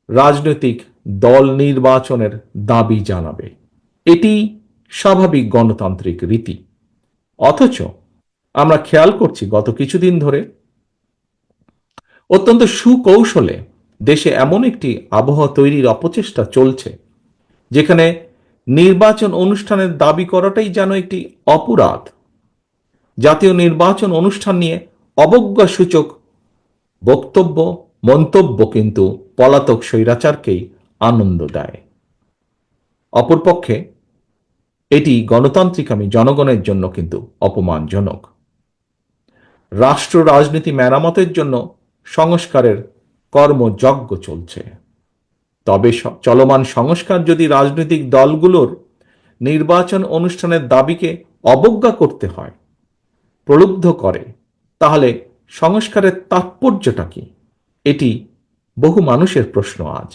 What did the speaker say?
রাজনৈতিক দল নির্বাচনের দাবি জানাবে। এটি স্বাভাবিক গণতান্ত্রিক রীতি। অথচ আমরা খেয়াল করছি গত কিছুদিন ধরে অত্যন্ত সুকৌশলে দেশে এমন একটি আবহাওয়া তৈরির অপচেষ্টা চলছে যেখানে নির্বাচন অনুষ্ঠানের দাবি করাটাই যেন একটি অপরাধ। জাতীয় নির্বাচন অনুষ্ঠান নিয়ে অবজ্ঞাসূচক বক্তব্য, মন্তব্য কিন্তু পলাতক স্বৈরাচারকেই আনন্দ দেয়। অপরপক্ষে এটি গণতান্ত্রিকামী জনগণের জন্য কিন্তু অপমানজনক। রাষ্ট্র রাজনীতি মেরামতের জন্য সংস্কারের কর্মযজ্ঞ চলছে। তবে চলমান সংস্কার যদি রাজনৈতিক দলগুলোর নির্বাচন অনুষ্ঠানের দাবিকে অবজ্ঞা করতে হয়, প্রলুব্ধ করে, তাহলে সংস্কারের তাৎপর্যটা কি? এটি বহু মানুষের প্রশ্ন আজ।